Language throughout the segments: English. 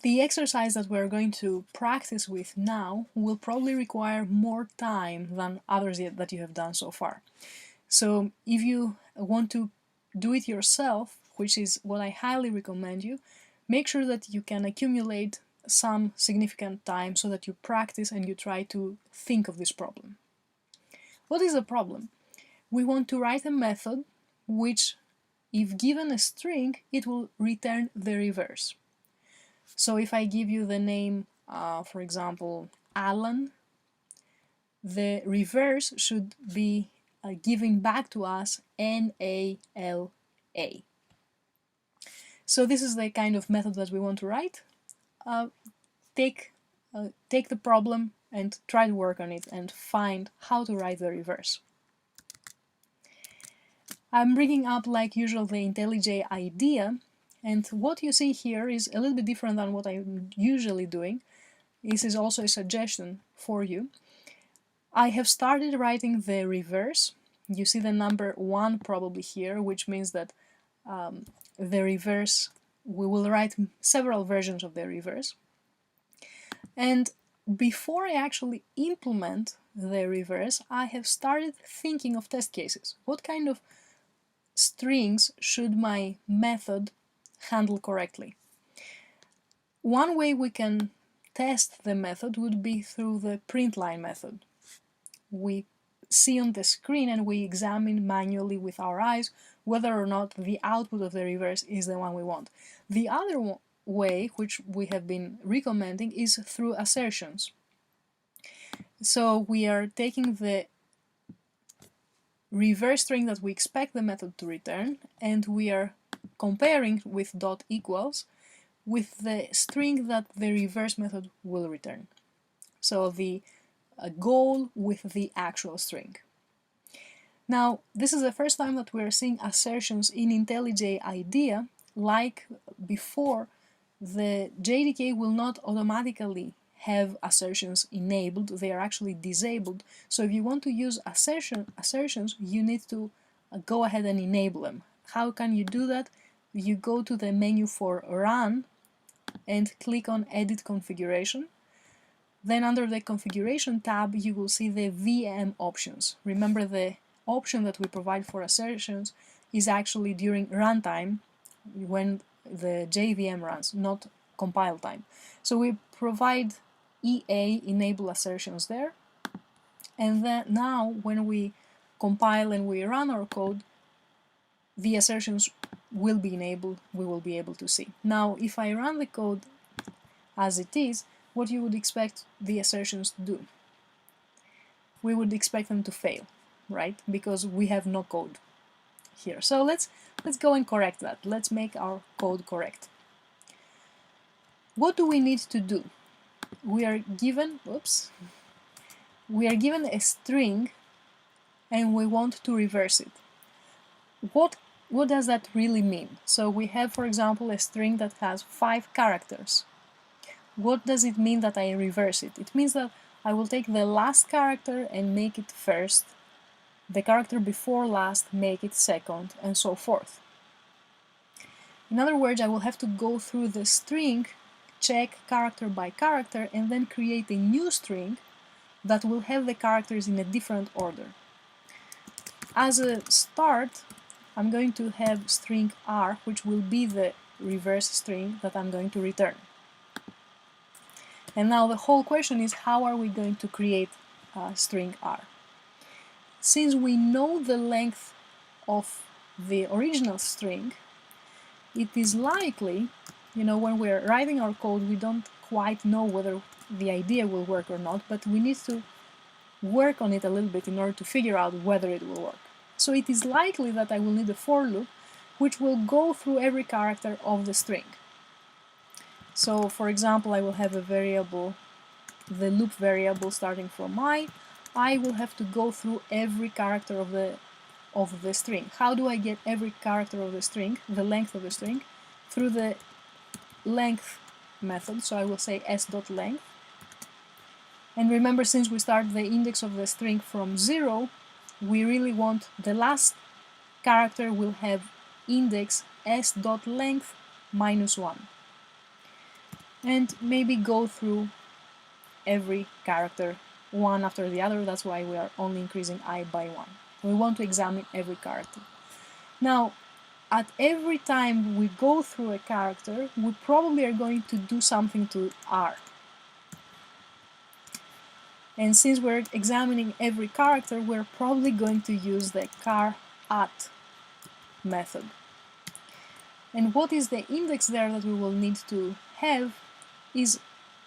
The exercise that we're going to practice with now will probably require more time than others that you have done so far. So if you want to do it yourself, which is what I highly recommend you, make sure that you can accumulate some significant time so that you practice and you try to think of this problem. What is the problem? We want to write a method which, if given a string, it will return the reverse. So if I give you the name, for example, Alan, the reverse should be giving back to us N-A-L-A. So this is the kind of method that we want to write. Take the problem and try to work on it and find how to write the reverse. I'm bringing up, like usual, the IntelliJ IDEA, and what you see here is a little bit different than what I'm usually doing. This is also a suggestion for you. I have started writing the reverse. You see the number 1 probably here, which means that the reverse, we will write several versions of the reverse. And before I actually implement the reverse, I have started thinking of test cases. What kind of strings should my method handle correctly? One way we can test the method would be through the printline method. We see on the screen and we examine manually with our eyes whether or not the output of the reverse is the one we want. The other way, which we have been recommending, is through assertions. So we are taking the reverse string that we expect the method to return, and we are comparing with dot equals with the string that the reverse method will return. So the goal with the actual string. Now, this is the first time that we're seeing assertions in IntelliJ IDEA. Like before, the JDK will not automatically have assertions enabled, they are actually disabled. So if you want to use assertions, you need to go ahead and enable them. How can you do that? You go to the menu for Run and click on Edit Configuration. Then under the Configuration tab, you will see the VM options. Remember, the option that we provide for assertions is actually during runtime, when the JVM runs, not compile time. So we provide EA, enable assertions there, and then now when we compile and we run our code, the assertions will be enabled, we will be able to see. Now, if I run the code as it is, what you would expect the assertions to do? We would expect them to fail, right? Because we have no code here. So let's go and correct that. Let's make our code correct. What do we need to do? We are given, we are given a string and we want to reverse it. What does that really mean? So we have, for example, a string that has 5 characters. What does it mean that I reverse it? It means that I will take the last character and make it first, the character before last make it second, and so forth. In other words, I will have to go through the string, check character by character, and then create a new string that will have the characters in a different order. As a start, I'm going to have string R, which will be the reverse string that I'm going to return. And now the whole question is, how are we going to create string R? Since we know the length of the original string, it is likely, when we're writing our code, we don't quite know whether the idea will work or not, but we need to work on it a little bit in order to figure out whether it will work. So it is likely that I will need a for loop which will go through every character of the string. So for example, I will have a variable, the loop variable starting from I will have to go through every character of the string. How do I get every character of the string, the length of the string? Through the length method, so I will say s.length. And remember, since we start the index of the string from 0, we really want the last character will have index s.length -1. and maybe go through every character one after the other. That's why we are only increasing I by 1. We want to examine every character. Now, at every time we go through a character, we probably are going to do something to R. And since we're examining every character, we're probably going to use the char_at method. And what is the index there that we will need to have is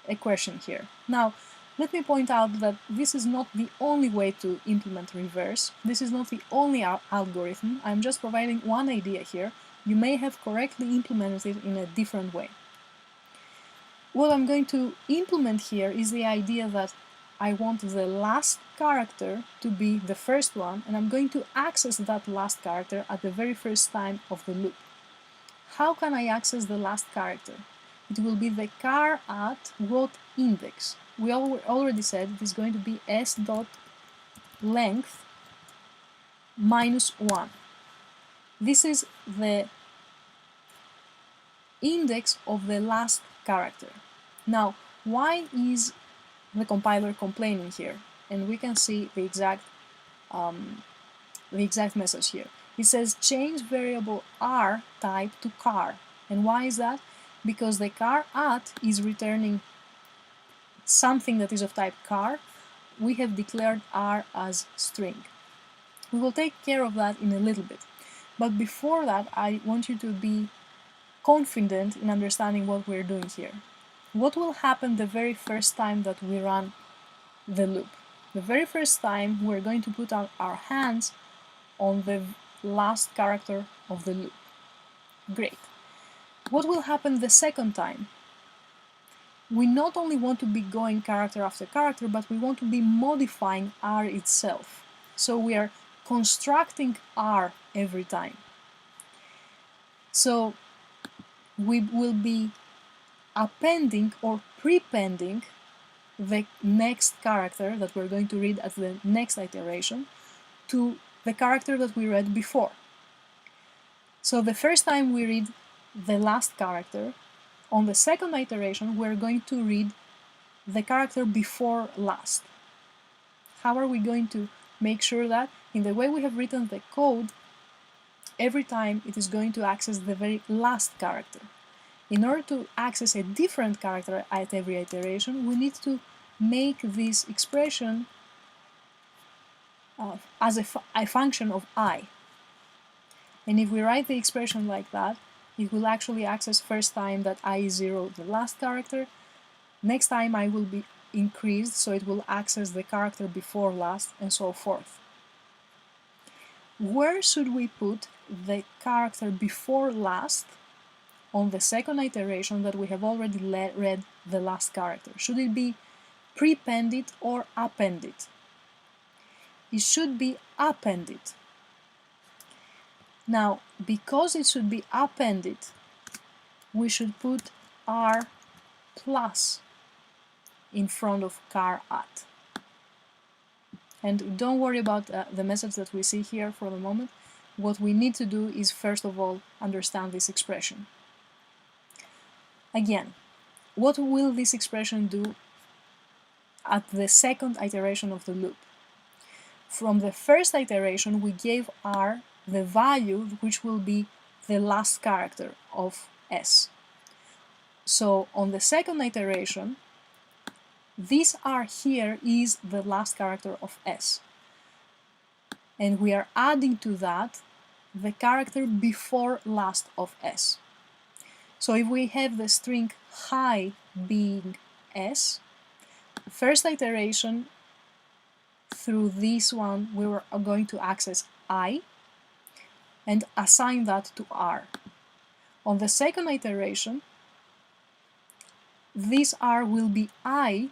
a question here. Now, let me point out that this is not the only way to implement reverse. This is not the only algorithm. I'm just providing one idea here. You may have correctly implemented it in a different way. What I'm going to implement here is the idea that I want the last character to be the first one, and I'm going to access that last character at the very first time of the loop. How can I access the last character? It will be the char_at what index. We already said it is going to be s.length minus 1. This is the index of the last character. Now, why is the compiler complaining here? And we can see the exact message here. It says change variable r type to char. And why is that? Because the char_at is returning something that is of type char. We have declared r as string. We will take care of that in a little bit. But before that, I want you to be confident in understanding what we're doing here. What will happen the very first time that we run the loop? The very first time we're going to put our hands on the last character of the loop. Great. What will happen the second time? We not only want to be going character after character, but we want to be modifying R itself. So we are constructing R every time. So we will be appending or prepending the next character that we're going to read at the next iteration to the character that we read before. So the first time we read the last character, on the second iteration we're going to read the character before last. How are we going to make sure that? In the way we have written the code, every time it is going to access the very last character. In order to access a different character at every iteration, we need to make this expression as a function of I. And if we write the expression like that, it will actually access first time that I is 0, the last character. Next time I will be increased, so it will access the character before last, and so forth. Where should we put the character before last on the second iteration that we have already read the last character? Should it be prepended or appended? It should be appended. Now, because it should be appended, we should put R plus in front of char_at. And don't worry about the message that we see here for the moment. What we need to do is first of all understand this expression. Again, what will this expression do at the second iteration of the loop? From the first iteration we gave R the value which will be the last character of S. So on the second iteration, this R here is the last character of S. And we are adding to that the character before last of S. So if we have the string hi being S, first iteration through this one we are going to access I and assign that to R. On the second iteration, this R will be I,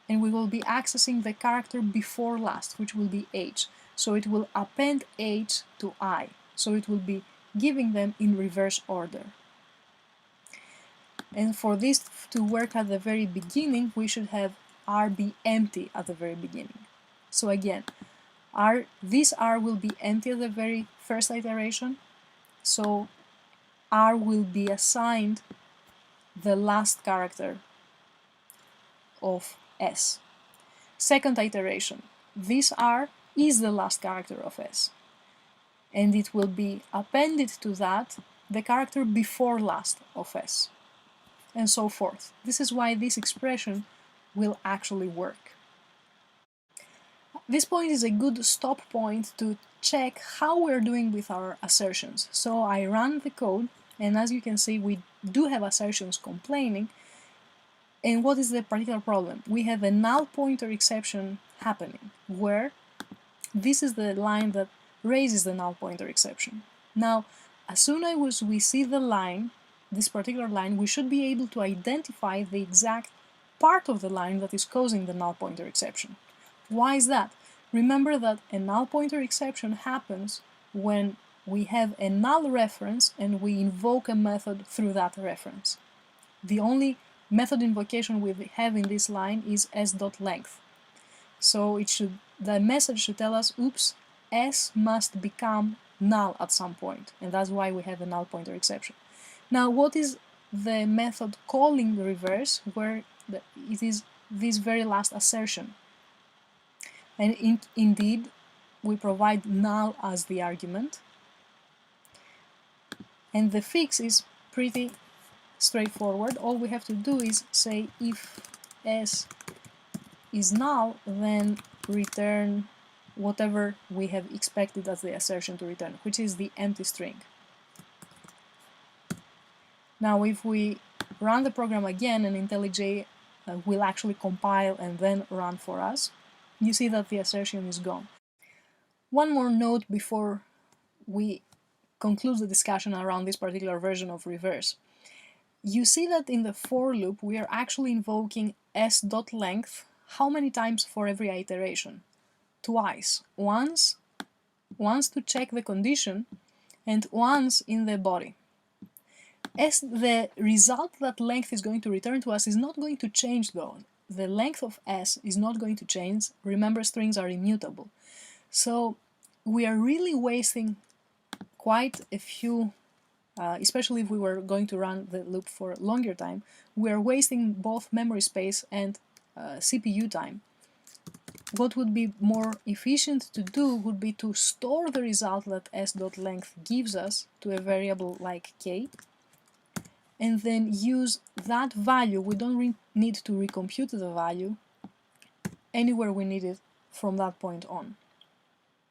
and we will be accessing the character before last, which will be H. So it will append H to I. So it will be giving them in reverse order. And for this to work at the very beginning, we should have R be empty at the very beginning. So again, this R will be empty at the very first iteration, so R will be assigned the last character of S. Second iteration, this R is the last character of S, and it will be appended to that the character before last of S, and so forth. This is why this expression will actually work. This point is a good stop point to check how we're doing with our assertions. So I run the code, and as you can see, we do have assertions complaining. And what is the particular problem? We have a null pointer exception happening, where this is the line that raises the null pointer exception. Now, as soon as we see the line, this particular line, we should be able to identify the exact part of the line that is causing the null pointer exception. Why is that? Remember that a null pointer exception happens when we have a null reference and we invoke a method through that reference. The only method invocation we have in this line is s.length. So the message should tell us, oops, s must become null at some point, and that's why we have a null pointer exception. Now, what is the method calling the reverse, where it is this very last assertion? And indeed, we provide null as the argument, and the fix is pretty straightforward. All we have to do is say if s is null, then return whatever we have expected as the assertion to return, which is the empty string. Now, if we run the program again, and IntelliJ will actually compile and then run for us, you see that the assertion is gone. One more note before we conclude the discussion around this particular version of reverse. You see that in the for loop we are actually invoking s.length how many times for every iteration? Twice. Once to check the condition, and once in the body. As the result that length is going to return to us is not going to change though. The length of s is not going to change. Remember, strings are immutable. So we are really wasting quite a few, especially if we were going to run the loop for a longer time, we are wasting both memory space and CPU time. What would be more efficient to do would be to store the result that s.length gives us to a variable like k, and then use that value. We don't need to recompute the value anywhere we need it from that point on.